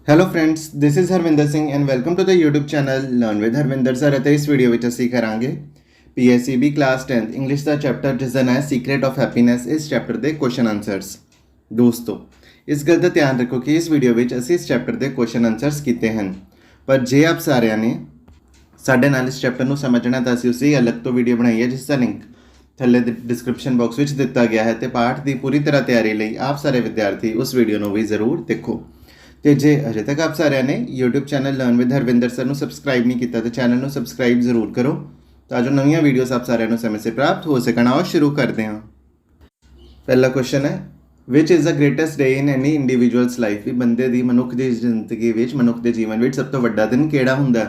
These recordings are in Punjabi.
Hello friends, this is Harvinder Singh and welcome to the YouTube channel learn with Harvinder sir. ਅਤੇ ਇਸ ਵੀਡੀਓ ਵਿੱਚ ਅਸੀਂ ਕਰਾਂਗੇ PSEB ਕਲਾਸ 10th ਇੰਗਲਿਸ਼ ਦਾ ਚੈਪਟਰ ਜਿਸ ਦਾ ਨਾਮ ਹੈ ਸੀਕ੍ਰੇਟ ਆਫ ਹੈਪੀਨੈਸ। ਇਸ ਚੈਪਟਰ ਦੇ ਕੁਐਸਚਨ ਆਨਸਰਸ। ਦੋਸਤੋ, ਇਸ ਗੱਲ ਦਾ ਧਿਆਨ ਰੱਖੋ ਕਿ ਇਸ ਵੀਡੀਓ ਵਿੱਚ ਅਸੀਂ ਇਸ ਚੈਪਟਰ ਦੇ ਕੁਐਸਚਨ ਆਨਸਰਸ ਕੀਤੇ ਹਨ, ਪਰ ਜੇ ਆਪ ਸਾਰਿਆਂ ਨੇ ਸਾਡੇ ਨਾਲ ਇਸ ਚੈਪਟਰ ਨੂੰ ਸਮਝਣਾ ਤਾਂ ਅਸੀਂ ਉਸੇ ਅਲੱਗ ਤੋਂ ਵੀਡੀਓ ਬਣਾਈ ਹੈ ਜਿਸ ਦਾ ਲਿੰਕ ਥੱਲੇ ਡਿਸਕ੍ਰਿਪਸ਼ਨ ਬਾਕਸ ਵਿੱਚ ਦਿੱਤਾ ਗਿਆ ਹੈ। ਤੇ ਪਾਠ ਦੀ ਪੂਰੀ ਤਰ੍ਹਾਂ ਤਿਆਰੀ ਲਈ ਆਪ ਸਾਰੇ ਵਿਦਿਆਰਥੀ ਉਸ ਵੀਡੀਓ ਨੂੰ ਵੀ ਜ਼ਰੂਰ ਦੇਖੋ। ਤੇ ਜੇ ਅਜੇ ਤੱਕ ਆਪ ਸਾਰਿਆਂ ਨੇ YouTube channel learn with Harvinder sir ਨੂੰ ਸਬਸਕ੍ਰਾਈਬ ਨਹੀਂ ਕੀਤਾ ਤਾਂ ਚੈਨਲ ਨੂੰ ਸਬਸਕ੍ਰਾਈਬ ਜ਼ਰੂਰ ਕਰੋ ਤਾਂ ਜੋ ਨਵੀਆਂ ਵੀਡੀਓਜ਼ ਆਪ ਸਾਰਿਆਂ ਨੂੰ ਸਮੇਂ ਸਿਰ ਪ੍ਰਾਪਤ ਹੋ ਸਕਣ। ਆਓ ਸ਼ੁਰੂ ਕਰਦੇ ਹਾਂ। ਪਹਿਲਾ ਕੁਐਸਚਨ ਹੈ, which is the greatest day in any individual's life. ਵੀ ਬੰਦੇ ਦੀ ਮਨੁੱਖ ਦੀ ਜ਼ਿੰਦਗੀ ਵਿੱਚ, ਮਨੁੱਖ ਦੇ ਜੀਵਨ ਵਿੱਚ ਸਭ ਤੋਂ ਵੱਡਾ ਦਿਨ ਕਿਹੜਾ ਹੁੰਦਾ?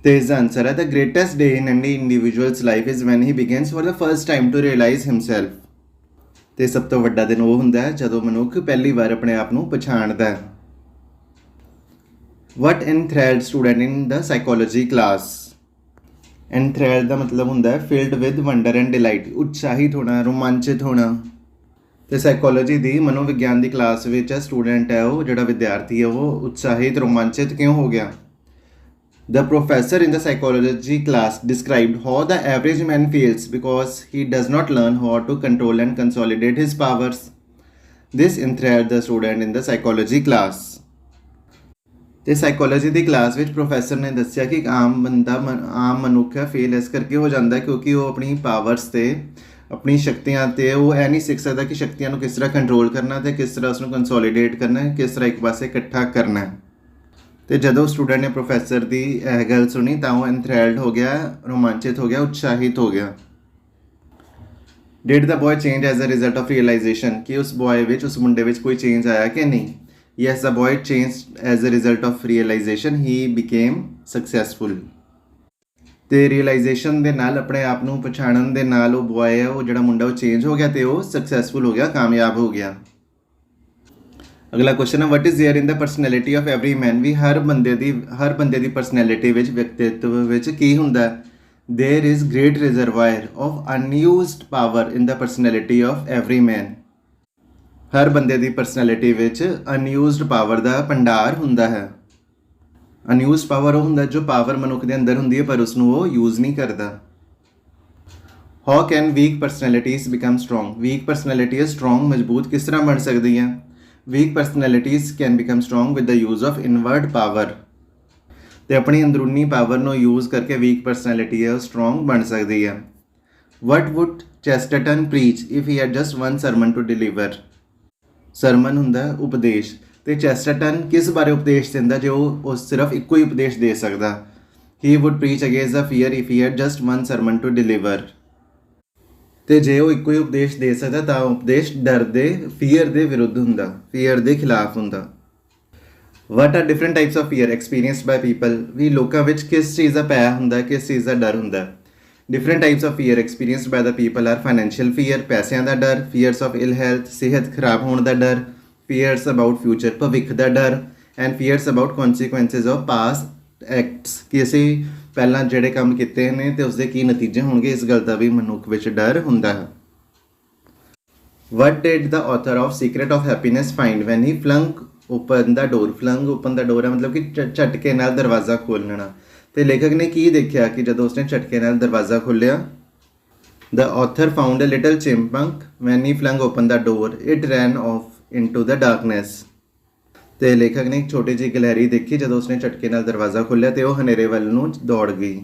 ਤੇ ਇਸ ਦਾ ਆਨਸਰ ਹੈ, the greatest day in any individual's life is when he begins for the first time to realise himself. ਤੇ ਸਭ ਤੋਂ ਵੱਡਾ ਦਿਨ ਉਹ ਹੁੰਦਾ ਹੈ ਜਦੋਂ ਮਨੁੱਖ ਪਹਿਲੀ ਵਾਰ ਆਪਣੇ ਆਪ ਨੂੰ ਪਛਾਣਦਾ ਹੈ। What enthralled student in the psychology class? Enthralled ਦਾ ਮਤਲਬ ਹੁੰਦਾ ਹੈ filled with wonder and delight, ਉਤਸ਼ਾਹਿਤ ਹੋਣਾ, ਰੋਮਾਂਚਿਤ ਹੋਣਾ। ਤੇ ਸਾਈਕੋਲੋਜੀ ਦੀ ਮਨੋਵਿਗਿਆਨ ਦੀ ਕਲਾਸ ਵਿੱਚ ਸਟੂਡੈਂਟ ਹੈ ਉਹ ਜਿਹੜਾ ਵਿਦਿਆਰਥੀ ਹੈ ਉਹ ਉਤਸ਼ਾਹਿਤ ਰੋਮਾਂਚਿਤ ਕਿਉਂ ਹੋ ਗਿਆ? The professor in the psychology class described how the average man feels because he does not learn how to control and consolidate his powers. This enthralled the student in the psychology class. ਤੇ ਸਾਈਕੋਲੋਜੀ ਦੀ ਕਲਾਸ ਵਿੱਚ ਪ੍ਰੋਫੈਸਰ ਨੇ ਦੱਸਿਆ ਕਿ ਇੱਕ ਆਮ ਮਨੁੱਖ ਹੈ ਫੇਲ ਇਸ ਕਰਕੇ ਹੋ ਜਾਂਦਾ ਕਿਉਂਕਿ ਉਹ ਆਪਣੀ ਪਾਵਰਸ 'ਤੇ, ਆਪਣੀ ਸ਼ਕਤੀਆਂ 'ਤੇ ਉਹ ਇਹ ਨਹੀਂ ਸਿੱਖ ਸਕਦਾ ਕਿ ਸ਼ਕਤੀਆਂ ਨੂੰ ਕਿਸ ਤਰ੍ਹਾਂ ਕੰਟਰੋਲ ਕਰਨਾ ਅਤੇ ਕਿਸ ਤਰ੍ਹਾਂ ਉਸਨੂੰ ਕੰਸੋਲੀਡੇਟ ਕਰਨਾ, ਕਿਸ ਤਰ੍ਹਾਂ ਇੱਕ ਪਾਸੇ ਇਕੱਠਾ ਕਰਨਾ। ਅਤੇ ਜਦੋਂ ਸਟੂਡੈਂਟ ਨੇ ਪ੍ਰੋਫੈਸਰ ਦੀ ਇਹ ਗੱਲ ਸੁਣੀ ਤਾਂ ਉਹ ਐਨਥਰੈਲਡ ਹੋ ਗਿਆ, ਰੋਮਾਂਚਿਤ ਹੋ ਗਿਆ, ਉਤਸ਼ਾਹਿਤ ਹੋ ਗਿਆ। Did the boy change as a result of realisation. ਕਿ ਉਸ ਬॉय ਵਿੱਚ, ਉਸ ਮੁੰਡੇ ਵਿੱਚ ਕੋਈ ਚੇਂਜ ਆਇਆ ਕਿ ਨਹੀਂ? Yes, the boy changed as a result of realization. He became successful. ਤੇ realization ਦੇ ਨਾਲ, ਆਪਣੇ ਆਪ ਨੂੰ ਪਛਾਣਨ ਦੇ ਨਾਲ ਉਹ ਬॉय ਹੈ, ਉਹ ਜਿਹੜਾ ਮੁੰਡਾ ਉਹ ਚੇਂਜ ਹੋ ਗਿਆ ਤੇ ਉਹ ਸਕਸੈਸਫੁਲ ਹੋ ਗਿਆ, ਕਾਮਯਾਬ ਹੋ ਗਿਆ। ਅਗਲਾ ਕੁਐਸਚਨ ਹੈ, what is there in the personality of every man. ਵੀ ਹਰ ਬੰਦੇ ਦੀ ਪਰਸਨੈਲਿਟੀ ਵਿੱਚ, ਵਿਅਕਤਿਤਵ ਵਿੱਚ ਕੀ ਹੁੰਦਾ? There is great reservoir of unused power in the personality of every man. ਹਰ ਬੰਦੇ ਦੀ ਪਰਸਨੈਲਿਟੀ ਵਿੱਚ ਅਨਯੂਜ਼ਡ ਪਾਵਰ ਦਾ ਭੰਡਾਰ ਹੁੰਦਾ ਹੈ। ਅਨਯੂਜ਼ਡ ਪਾਵਰ ਉਹ ਹੁੰਦਾ ਜੋ ਪਾਵਰ ਮਨੁੱਖ ਦੇ ਅੰਦਰ ਹੁੰਦੀ ਹੈ ਪਰ ਉਸਨੂੰ ਉਹ ਯੂਜ਼ ਨਹੀਂ ਕਰਦਾ। How can weak personalities become strong. Weak personality strong, ਮਜ਼ਬੂਤ ਕਿਸ ਤਰ੍ਹਾਂ ਬਣ ਸਕਦੀ ਹੈ? Weak personalities can become strong with the use of inward power. ਤੇ ਆਪਣੀ ਅੰਦਰੂਨੀ ਪਾਵਰ ਨੂੰ ਯੂਜ਼ ਕਰਕੇ ਵੀਕ ਪਰਸਨੈਲਿਟੀ ਹੈ ਉਹ ਸਟਰੋਂਗ ਬਣ ਸਕਦੀ ਹੈ। What would Chesterton preach if he had just one sermon to deliver. Sermon ਹੁੰਦਾ ਉਪਦੇਸ਼, ਤੇ ਚੈਸਟਰਟਨ ਕਿਸ ਬਾਰੇ ਉਪਦੇਸ਼ ਦਿੰਦਾ ਜੇ ਉਹ ਸਿਰਫ ਇੱਕੋ ਹੀ ਉਪਦੇਸ਼ ਦੇ ਸਕਦਾ? He would preach against the fear if he had just one sermon to deliver. ਤੇ ਜੇ ਉਹ ਇੱਕੋ ਹੀ ਉਪਦੇਸ਼ ਦੇ ਸਕਦਾ ਤਾਂ ਉਪਦੇਸ਼ ਡਰ ਦੇ, ਫੀਅਰ ਦੇ ਵਿਰੁੱਧ ਹੁੰਦਾ, ਫੀਅਰ ਦੇ ਖਿਲਾਫ ਹੁੰਦਾ। What are different types of fear experienced by people. ਵੀ ਲੋਕਾਂ ਵਿੱਚ ਕਿਸ ਚੀਜ਼ ਦਾ ਭੈ ਹੁੰਦਾ, ਕਿਸ ਚੀਜ਼ ਦਾ ਡਰ ਹੁੰਦਾ? Different types of fear experienced by the people are financial fear, ਪੈਸਿਆਂ ਦਾ ਡਰ, fears of ill health, ਸਿਹਤ ਖਰਾਬ ਹੋਣ ਦਾ ਡਰ, fears about future, ਭਵਿੱਖ ਦਾ ਡਰ, and fears about consequences of past acts, ਕਿ ਅਸੀਂ ਪਹਿਲਾਂ ਜਿਹੜੇ ਕੰਮ ਕੀਤੇ ਨੇ ਤੇ ਉਸਦੇ ਕੀ ਨਤੀਜੇ ਹੋਣਗੇ, ਇਸ ਗੱਲ ਦਾ ਵੀ ਮਨੁੱਖ ਵਿੱਚ ਡਰ ਹੁੰਦਾ ਹੈ। What did the author of Secret of Happiness find when he flung open the door? Flung open the door ਹੈ ਮਤਲਬ ਕਿ ਝਟਕੇ ਨਾਲ ਦਰਵਾਜ਼ਾ ਖੋਲ੍ਹਣਾ। ਤੇ ਲੇਖਕ ਨੇ ਕੀ ਦੇਖਿਆ ਕਿ ਜਦੋਂ ਉਸਨੇ ਝਟਕੇ ਨਾਲ ਦਰਵਾਜ਼ਾ ਖੋਲ੍ਹਿਆ? The author found a little chipmunk when he flung open the door, it ran off into the darkness. ਤੇ ਲੇਖਕ ਨੇ ਇੱਕ ਛੋਟੀ ਜਿਹੀ ਗਿਲਹਰੀ ਦੇਖੀ ਜਦੋਂ ਉਸਨੇ ਝਟਕੇ ਨਾਲ ਦਰਵਾਜ਼ਾ ਖੋਲ੍ਹਿਆ ਤੇ ਉਹ ਹਨੇਰੇ ਵੱਲ ਨੂੰ ਦੌੜ ਗਈ।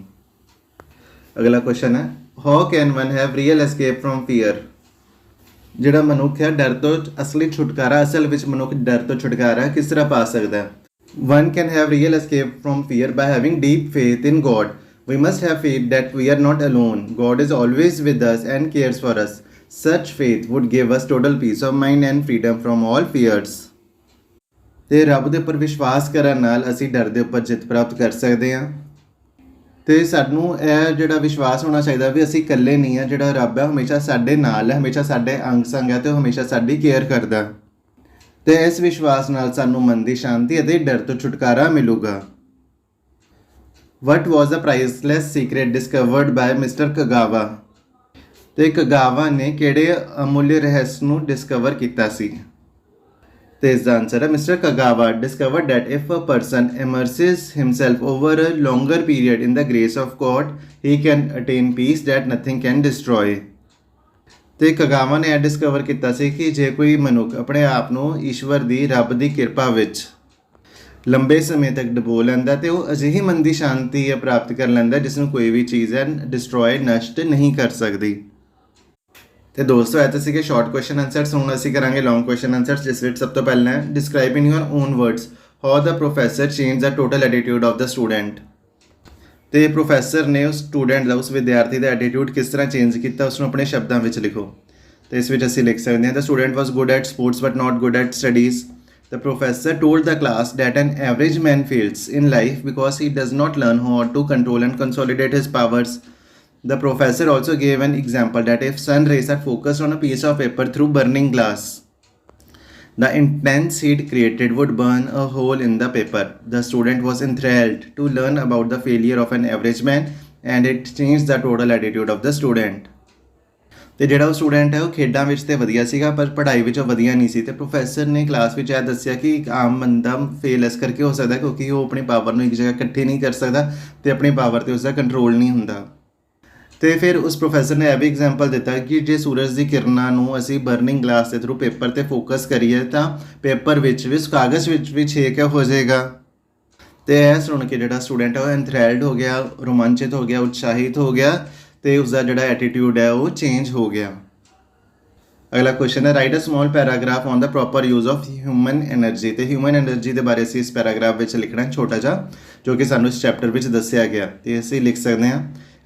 ਅਗਲਾ ਕੁਐਸਚਨ ਹੈ, how can one have real escape from fear. ਜਿਹੜਾ ਮਨੁੱਖ ਹੈ ਡਰ ਤੋਂ ਅਸਲੀ ਛੁਟਕਾਰਾ, ਅਸਲ ਵਿੱਚ ਮਨੁੱਖ ਡਰ ਤੋਂ ਛੁਟਕਾਰਾ ਕਿਸ ਤਰ੍ਹਾਂ ਪਾ ਸਕਦਾ ਹੈ? One can have real escape from fear by having deep faith in God. We must have faith that we are not alone. God is always with us and cares for us. Such faith would give us total peace of mind and freedom from all fears. ਤੇ ਰੱਬ ਦੇ ਉੱਪਰ ਵਿਸ਼ਵਾਸ ਕਰਨ ਨਾਲ ਅਸੀਂ ਡਰ ਦੇ ਉੱਪਰ ਜਿੱਤ ਪ੍ਰਾਪਤ ਕਰ ਸਕਦੇ ਹਾਂ। ਤੇ ਸਾਨੂੰ ਇਹ ਜਿਹੜਾ ਵਿਸ਼ਵਾਸ ਹੋਣਾ ਚਾਹੀਦਾ ਵੀ ਅਸੀਂ ਇਕੱਲੇ ਨਹੀਂ ਹਾਂ, ਜਿਹੜਾ ਰੱਬ ਹੈ ਹਮੇਸ਼ਾ ਸਾਡੇ ਨਾਲ ਹੈ, ਹਮੇਸ਼ਾ ਸਾਡੇ ਅੰਗ ਸੰਗ ਹੈ ਤੇ ਉਹ ਹਮੇਸ਼ਾ ਸਾਡੀ ਕੇਅਰ ਕਰਦਾ। ਤੇ ਇਸ ਵਿਸ਼ਵਾਸ ਨਾਲ ਸਾਨੂੰ ਮਨ ਦੀ ਸ਼ਾਂਤੀ ਅਤੇ ਡਰ ਤੋਂ ਛੁਟਕਾਰਾ ਮਿਲੂਗਾ। ਵਟ ਵਾਜ਼ ਦ priceless secret discovered bye mister Kagawa. ਤੇ ਕਗਾਵਾ ਨੇ ਕਿਹੜੇ ਅਮੁੱਲ ਰਹੱਸ ਨੂੰ ਡਿਸਕਵਰ ਕੀਤਾ ਸੀ? ਤੇ ਇਸ ਦਾ ਆਂਸਰ ਹੈ mister ਕਗਾਵਾ discovered that if a person immerses himself over a longer period in the grace of God, he can attain peace that nothing can destroy. ਤੇ ਕਗਾਵਾ ਨੇ ਇਹ ਡਿਸਕਵਰ ਕੀਤਾ ਸੀ ਕਿ ਜੇ ਕੋਈ ਮਨੁੱਖ ਆਪਣੇ ਆਪ ਨੂੰ ਈਸ਼ਵਰ ਦੀ ਰੱਬ ਦੀ ਕਿਰਪਾ ਵਿੱਚ ਲੰਬੇ ਸਮੇਂ ਤੱਕ ਡੁਬੋ ਲੈਂਦਾ ਤੇ ਉਹ ਅਜਿਹੀ ਮਨ ਦੀ ਸ਼ਾਂਤੀ ਪ੍ਰਾਪਤ ਕਰ ਲੈਂਦਾ ਜਿਸ ਨੂੰ ਕੋਈ ਵੀ ਚੀਜ਼ ਹੈ ਡਿਸਟਰੋਏ ਨਸ਼ਟ ਨਹੀਂ ਕਰ ਸਕਦੀ। ਤੇ ਦੋਸਤੋ ਇਹ ਤਾਂ ਸੀਗੇ ਸ਼ਾਰਟ ਕੁਐਸਚਨ ਆਨਸਰਸ। ਹੁਣ ਅਸੀਂ ਕਰਾਂਗੇ ਲੌਂਗ ਕੁਐਸਚਨ ਆਨਸਰਸ, ਜਿਸ ਵਿੱਚ ਸਭ ਤੋਂ ਪਹਿਲਾਂ ਹੈ describe in your own words how the professor change the total attitude of the student. ਤੇ ਪ੍ਰੋਫੈਸਰ ਨੇ ਉਸ ਸਟੂਡੈਂਟ ਦਾ, ਉਸ ਵਿਦਿਆਰਥੀ ਦਾ ਐਟੀਟਿਊਡ ਕਿਸ ਤਰ੍ਹਾਂ ਚੇਂਜ ਕੀਤਾ, ਉਸ ਨੂੰ ਆਪਣੇ ਸ਼ਬਦਾਂ ਵਿੱਚ ਲਿਖੋ। ਤੇ ਇਸ ਵਿੱਚ ਅਸੀਂ ਲਿਖ ਸਕਦੇ ਹਾਂ ਦ student was good at sports but not good at studies. The professor told the class that an average man fails in life because he does not learn how to control and consolidate his powers. The professor also gave an example that if sun rays are focused on a piece of paper through burning glass, the intense heat created would burn a hole in the paper. The student was enthralled to learn about the failure of an average man, and it changed the total attitude of the student. ਤੇ ਜਿਹੜਾ ਉਹ ਸਟੂਡੈਂਟ ਹੈ ਉਹ ਖੇਡਾਂ ਵਿੱਚ ਤਾਂ ਵਧੀਆ ਸੀਗਾ ਪਰ ਪੜ੍ਹਾਈ ਵਿੱਚ ਉਹ ਵਧੀਆ ਨਹੀਂ ਸੀ। ਤੇ ਪ੍ਰੋਫੈਸਰ ਨੇ ਕਲਾਸ ਵਿੱਚ ਇਹ ਦੱਸਿਆ ਕਿ ਇੱਕ ਆਮ ਬੰਦਾ ਫੇਲ ਇਸ ਕਰਕੇ ਹੋ ਸਕਦਾ ਕਿਉਂਕਿ ਉਹ ਆਪਣੀ ਪਾਵਰ ਨੂੰ ਇੱਕ ਜਗ੍ਹਾ ਇਕੱਠੀ ਨਹੀਂ ਕਰ ਸਕਦਾ ਤੇ ਆਪਣੀ ਪਾਵਰ 'ਤੇ ਉਸਦਾ ਕੰਟਰੋਲ ਨਹੀਂ ਹੁੰਦਾ। ਤੇ ਫਿਰ ਉਸ ਪ੍ਰੋਫੈਸਰ ਨੇ ਇਹ ਵੀ ਐਗਜ਼ਾਮਪਲ ਦਿੱਤਾ ਕਿ ਜੇ ਸੂਰਜ ਦੀ ਕਿਰਨਾਂ ਨੂੰ ਅਸੀਂ ਬਰਨਿੰਗ ਗਲਾਸ ਦੇ ਥਰੂ ਪੇਪਰ 'ਤੇ ਫੋਕਸ ਕਰੀਏ ਤਾਂ ਪੇਪਰ ਵਿੱਚ ਵੀ, ਉਸ ਕਾਗਜ਼ ਵਿੱਚ ਵੀ ਛੇਕ ਹੋ ਜਾਏਗਾ। ਤੇ ਇਹ ਸੁਣ ਕੇ ਜਿਹੜਾ ਸਟੂਡੈਂਟ ਹੈ ਉਹ ਐਨਥਰੈਲਡ ਹੋ ਗਿਆ, ਰੋਮਾਂਚਿਤ ਹੋ ਗਿਆ, ਉਤਸ਼ਾਹਿਤ ਹੋ ਗਿਆ ਤੇ ਉਸਦਾ ਜਿਹੜਾ ਐਟੀਟਿਊਡ ਹੈ ਉਹ ਚੇਂਜ ਹੋ ਗਿਆ। ਅਗਲਾ ਕੁਐਸਚਨ ਹੈ write a small paragraph on the proper use of human energy. ਤੇ ਹਿਊਮਨ ਐਨਰਜੀ ਦੇ ਬਾਰੇ ਅਸੀਂ ਇਸ ਪੈਰਾਗ੍ਰਾਫ ਵਿੱਚ ਲਿਖਣਾ ਹੈ ਛੋਟਾ ਜਿਹਾ, ਜੋ ਕਿ ਸਾਨੂੰ ਇਸ ਚੈਪਟਰ ਵਿੱਚ ਦੱਸਿਆ ਗਿਆ। ਤੇ ਅਸੀਂ ਲਿਖ ਸਕਦੇ ਹਾਂ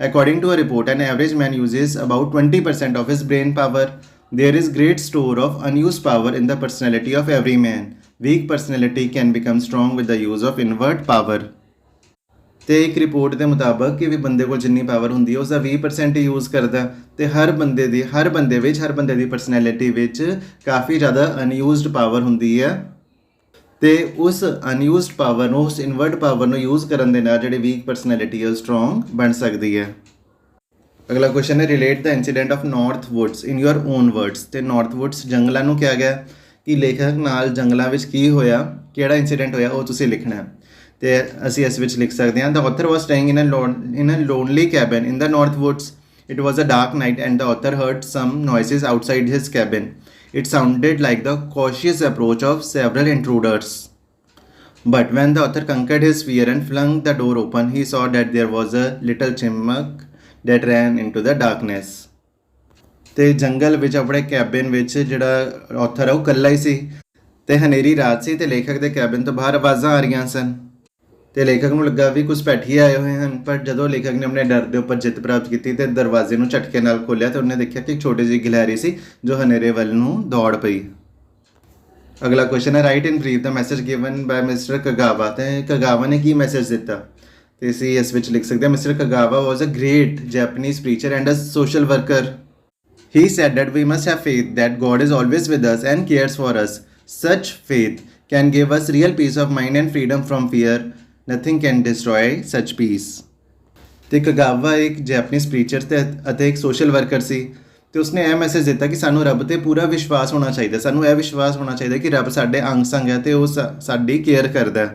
according to a report an average man uses about 20% of his brain power. There is great store of unused power in the personality of every man. Weak personality can become strong with the use of inward power. ਤੇ ਇੱਕ ਰਿਪੋਰਟ ਦੇ ਮੁਤਾਬਕ ਕਿ ਵੀ ਬੰਦੇ ਕੋਲ ਜਿੰਨੀ ਪਾਵਰ ਹੁੰਦੀ ਹੈ ਉਸਦਾ 20% ਹੀ ਯੂਜ਼ ਕਰਦਾ ਤੇ ਹਰ ਬੰਦੇ ਦੀ ਪਰਸਨੈਲਿਟੀ ਵਿੱਚ ਕਾਫੀ ਜ਼ਿਆਦਾ ਅਨਯੂਜ਼ਡ ਪਾਵਰ ਹੁੰਦੀ ਹੈ ਤੇ ਉਸ ਅਨਯੂਜ਼ਡ ਪਾਵਰ ਨੂੰ, ਉਸ ਇਨਵਰਡ ਪਾਵਰ ਨੂੰ ਯੂਜ਼ ਕਰਨ ਦੇ ਨਾਲ ਜਿਹੜੀ ਵੀਕ ਪਰਸਨੈਲਿਟੀ ਹੈ ਉਹ ਸਟਰੋਂਗ ਬਣ ਸਕਦੀ ਹੈ। ਅਗਲਾ ਕੁਐਸਚਨ ਹੈ relate the incident of North Woods in your own words. ਤੇ ਨਾਰਥ ਵੁੱਡਸ ਜੰਗਲਾਂ ਨੂੰ ਕਿਹਾ ਗਿਆ ਕਿ ਲੇਖਕ ਨਾਲ ਜੰਗਲਾਂ ਵਿੱਚ ਕੀ ਹੋਇਆ, ਕਿਹੜਾ ਇਨਸੀਡੈਂਟ ਹੋਇਆ ਉਹ ਤੁਸੀਂ ਲਿਖਣਾ ਹੈ। ਤੇ ਅਸੀਂ ਇਸ ਵਿੱਚ ਲਿਖ ਸਕਦੇ ਹਾਂ the author was staying in a lonely cabin in the north woods. It was a dark night and the author heard some noises outside his cabin. It sounded like the cautious approach of several intruders. But when the author conquered his fear and flung the door open, he saw that there was a little chipmunk that ran into the darkness. ਤੇ ਜੰਗਲ ਵਿੱਚ ਆਪਣੇ ਕੈਬਿਨ ਵਿੱਚ ਜਿਹੜਾ ਆਥਰ ਹੈ ਉਹ ਇਕੱਲਾ ਹੀ ਸੀ ਤੇ ਹਨੇਰੀ ਰਾਤ ਸੀ ਤੇ ਲੇਖਕ ਦੇ ਕੈਬਿਨ ਤੋਂ ਬਾਹਰ ਆਵਾਜ਼ਾਂ ਆ ਰਹੀਆਂ ਸਨ ਤੇ ਲੇਖਕ ਨੂੰ ਲੱਗਾ ਵੀ ਕੁਝ ਪੈਠੀਏ ਆਏ ਹੋਏ ਹਨ। ਪਰ ਜਦੋਂ ਲੇਖਕ ਨੇ ਆਪਣੇ ਡਰ ਦੇ ਉੱਪਰ ਜਿੱਤ ਪ੍ਰਾਪਤ ਕੀਤੀ ਤੇ ਦਰਵਾਜ਼ੇ ਨੂੰ ਝਟਕੇ ਨਾਲ ਖੋਲ੍ਹਿਆ ਤੇ ਉਹਨੇ ਦੇਖਿਆ ਕਿ ਇੱਕ ਛੋਟੀ ਜਿਹੀ ਗਿਲਹਰੀ ਸੀ ਜੋ ਹਨੇਰੇ ਵੱਲ ਨੂੰ ਦੌੜ ਪਈ। ਅਗਲਾ ਕੁਐਸਚਨ ਹੈ write in brief the message given by Mister Kagawa. ਤੇ ਕਗਾਵਾ ਨੇ ਕੀ ਮੈਸੇਜ ਦਿੱਤਾ ਤੇ ਅਸੀਂ ਇਸ ਵਿੱਚ ਲਿਖ ਸਕਦੇ ਹਾਂ Mister Kagawa was a great Japanese preacher and a social worker. He said that we must have faith that God is always with us and cares for us. Such faith can give us real peace of mind and freedom from fear. Nothing can destroy such peace. ਤੇ ਕਗਾਵਾ ਇੱਕ ਜੈਪਨੀਜ਼ ਪ੍ਰੀਚਰ ਅਤੇ ਇੱਕ ਸੋਸ਼ਲ ਵਰਕਰ ਸੀ ਤੇ ਉਸਨੇ ਇਹ ਮੈਸੇਜ ਦਿੱਤਾ ਕਿ ਸਾਨੂੰ ਰੱਬ 'ਤੇ ਪੂਰਾ ਵਿਸ਼ਵਾਸ ਹੋਣਾ ਚਾਹੀਦਾ। ਸਾਨੂੰ ਇਹ ਵਿਸ਼ਵਾਸ ਹੋਣਾ ਚਾਹੀਦਾ ਕਿ ਰੱਬ ਸਾਡੇ ਅੰਗ ਸੰਗ ਹੈ ਤੇ ਉਹ ਸਾਡੀ ਕੇਅਰ ਕਰਦਾ।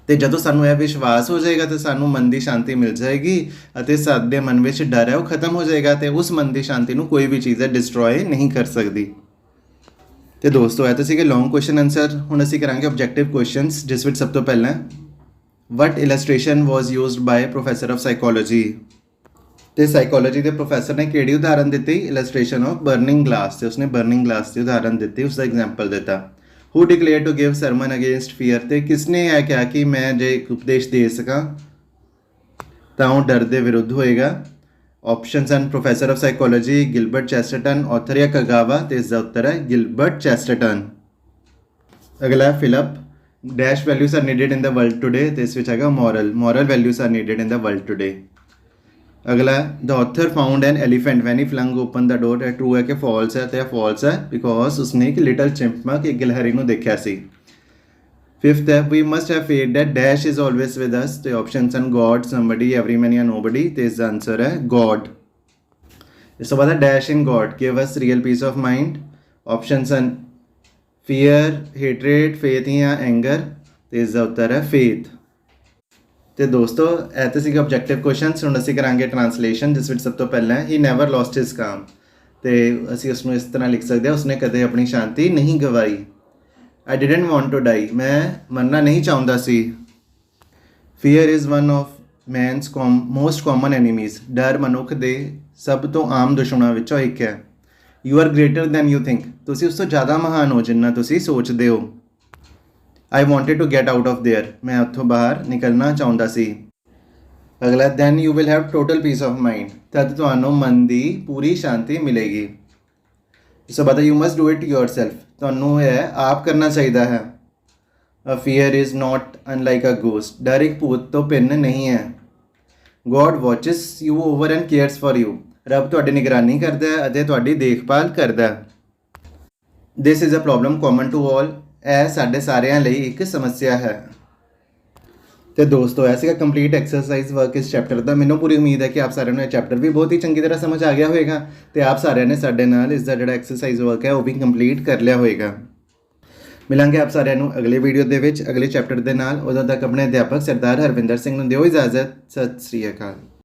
ਤੇ ਜਦੋਂ ਸਾਨੂੰ ਇਹ ਵਿਸ਼ਵਾਸ ਹੋ ਜਾਏਗਾ ਤਾਂ ਸਾਨੂੰ ਮਨ ਦੀ ਸ਼ਾਂਤੀ ਮਿਲ ਜਾਏਗੀ ਅਤੇ ਸਾਡੇ ਮਨ ਵਿੱਚ ਡਰ ਹੈ ਉਹ ਖਤਮ ਹੋ ਜਾਏਗਾ ਤੇ ਉਸ ਮਨ ਦੀ ਸ਼ਾਂਤੀ ਨੂੰ ਕੋਈ ਵੀ ਚੀਜ਼ ਡਿਸਟਰੋਏ ਨਹੀਂ ਕਰ ਸਕਦੀ। ਤੇ ਦੋਸਤੋ ਇਹ ਤਾਂ ਸੀਗੇ ਲੌਂਗ ਕੁਐਸਚਨ ਆਨਸਰ। ਹੁਣ ਅਸੀਂ ਕਰਾਂਗੇ ਆਬਜੈਕਟਿਵ ਕੁਐਸਚਨਸ, ਜਿਸ ਵਿੱਚ ਸਭ ਤੋਂ ਪਹਿਲਾਂ what illustration was used by professor of psychology. ਤੇ ਸਾਈਕੋਲੋਜੀ ਦੇ ਪ੍ਰੋਫੈਸਰ ਨੇ ਕਿਹੜੀ ਉਦਾਹਰਨ ਦਿੱਤੀ, ਇਲਸਟ੍ਰੇਸ਼ਨ ਆਫ ਬਰਨਿੰਗ ਗਲਾਸ। ਤੇ ਉਸਨੇ ਬਰਨਿੰਗ ਗਲਾਸ ਦੀ ਉਦਾਹਰਨ ਦਿੱਤੀ, ਉਸਦਾ ਐਗਜ਼ਾਮਪਲ ਦਿੱਤਾ। Who declare to give sermon against fear. ਤੇ ਕਿਸਨੇ ਇਹ ਕਿਹਾ ਕਿ ਮੈਂ ਜੇ ਇੱਕ ਉਪਦੇਸ਼ ਦੇ ਸਕਾਂ ਤਾਂ ਉਹ ਡਰ ਦੇ ਵਿਰੁੱਧ ਹੋਏਗਾ। ਆਪਸ਼ਨਸ ਹਨ ਪ੍ਰੋਫੈਸਰ ਆਫ ਸਾਈਕੋਲੋਜੀ, ਗਿਲਬਰਟ ਚੈਸਟਰਟਨ, ਆਥਰ ਜਾਂ ਕਗਾਵਾ। ਤੇ ਇਸ ਦਾ ਉੱਤਰ ਹੈ ਗਿਲਬਰਟ ਚੈਸਟਰਟਨ। ਅਗਲਾ fill up dash values are needed in the world today. ਤੇ ਇਸ ਵਿੱਚ ਹੈਗਾ moral values are needed in the world today. ਅਗਲਾ the author found an elephant when he flung open the door. True ਹੈ ਕਿ ਫਾਲਸ ਹੈ? ਤੇ ਫਾਲਸ ਹੈ ਬਿਕੋਜ਼ ਉਸਨੇ ਇੱਕ ਲਿਟਲ ਚਿੰਪਮੰਕ, ਇੱਕ ਗਿਲਹਰੀ ਨੂੰ ਦੇਖਿਆ ਸੀ। ਫਿਫਥ ਹੈ we must have faith that dash is always with us. ਤੇ ਆਪਸ਼ਨਸ ਹਨ ਗੋਡ, ਸਮਬਡੀ, ਐਵਰੀਮੈਨ ਜਾਂ ਨੋਬਡੀ। ਤੇ ਇਸ ਦਾ ਆਨਸਰ ਹੈ ਗੋਡ। ਇਸ ਤੋਂ ਬਾਅਦ ਹੈ dash in God give us real piece of mind. Options ਹਨ ਫੀਅਰ, ਹੇਟਰੇਟ, ਫੇਥ ਜਾਂ ਐਂਗਰ। ਤੇ ਇਸ ਦਾ ਉੱਤਰ ਹੈ ਫੇਥ। ਤੇ ਦੋਸਤੋ ਇਹ ਤਾਂ ਸੀਗਾ ਆਬਜੈਕਟਿਵ ਕੁਐਸਚਨਸ। ਹੁਣ ਅਸੀਂ ਕਰਾਂਗੇ ਟਰਾਂਸਲੇਸ਼ਨ, ਜਿਸ ਵਿੱਚ ਸਭ ਤੋਂ ਪਹਿਲਾਂ ਹੀ ਨੈਵਰ ਲੋਸਟ ਹਿਸ ਕਾਮ। ਤੇ ਅਸੀਂ ਉਸ ਨੂੰ ਇਸ ਤਰ੍ਹਾਂ ਲਿਖ ਸਕਦੇ ਹਾਂ, ਉਸਨੇ ਕਦੇ ਆਪਣੀ ਸ਼ਾਂਤੀ ਨਹੀਂ ਗਵਾਈ। I didn't want to die, ਮੈਂ ਮਰਨਾ ਨਹੀਂ ਚਾਹੁੰਦਾ ਸੀ। Fear is one of man's most common enemies, ਡਰ ਮਨੁੱਖ ਦੇ ਸਭ ਤੋਂ ਆਮ ਦੁਸ਼ਮਣਾਂ ਵਿੱਚੋਂ ਇੱਕ ਹੈ। You are greater then you think, ਤੁਸੀਂ ਉਸ ਤੋਂ ਜ਼ਿਆਦਾ ਮਹਾਨ ਹੋ ਜਿੰਨਾ ਤੁਸੀਂ ਸੋਚਦੇ ਹੋ। I wanted to get out of there, ਮੈਂ ਉੱਥੋਂ ਬਾਹਰ ਨਿਕਲਣਾ ਚਾਹੁੰਦਾ ਸੀ। ਅਗਲਾ, then you will have total peace of mind, ਤਦ ਤੁਹਾਨੂੰ ਮਨ ਦੀ ਪੂਰੀ ਸ਼ਾਂਤੀ ਮਿਲੇਗੀ। ਇਸ ਤੋਂ ਬਾਅਦ you must do it yourself, ਤੁਹਾਨੂੰ ਇਹ ਆਪ ਕਰਨਾ ਚਾਹੀਦਾ ਹੈ। A fear is not unlike a ghost, ਡਰ ਇੱਕ ਭੂਤ ਤੋਂ ਭਿੰਨ ਨਹੀਂ ਹੈ। God watches you over and cares for you, ਰੱਬ ਤੁਹਾਡੀ ਨਿਗਰਾਨੀ ਕਰਦਾ ਹੈ ਅਤੇ ਤੁਹਾਡੀ ਦੇਖਭਾਲ ਕਰਦਾ ਹੈ। This is a problem common to all, ਇਹ ਸਾਡੇ ਸਾਰਿਆਂ ਲਈ ਇੱਕ ਸਮੱਸਿਆ ਹੈ। ਤੇ ਦੋਸਤੋ ਇਹ ਸੀਗਾ ਕੰਪਲੀਟ ਐਕਸਰਸਾਈਜ਼ ਵਰਕ ਇਸ ਚੈਪਟਰ ਦਾ। ਮੈਨੂੰ ਪੂਰੀ ਉਮੀਦ ਹੈ ਕਿ ਆਪ ਸਾਰਿਆਂ ਨੂੰ ਇਹ ਚੈਪਟਰ ਵੀ ਬਹੁਤ ਹੀ ਚੰਗੀ ਤਰ੍ਹਾਂ ਸਮਝ ਆ ਗਿਆ ਹੋਵੇਗਾ ਤੇ ਆਪ ਸਾਰਿਆਂ ਨੇ ਸਾਡੇ ਨਾਲ ਇਸ ਦਾ ਜਿਹੜਾ ਐਕਸਰਸਾਈਜ਼ ਵਰਕ ਹੈ ਉਹ ਵੀ ਕੰਪਲੀਟ ਕਰ ਲਿਆ ਹੋਵੇਗਾ। ਮਿਲਾਂਗੇ ਆਪ ਸਾਰਿਆਂ ਨੂੰ ਅਗਲੇ ਵੀਡੀਓ ਦੇ ਵਿੱਚ ਅਗਲੇ ਚੈਪਟਰ ਦੇ ਨਾਲ। ਉਦੋਂ ਤੱਕ ਆਪਣੇ ਅਧਿਆਪਕ ਸਰਦਾਰ ਹਰਵਿੰਦਰ ਸਿੰਘ ਨੂੰ ਦਿਓ ਇਜਾਜ਼ਤ। ਸਤਿ ਸ੍ਰੀ ਅਕਾਲ।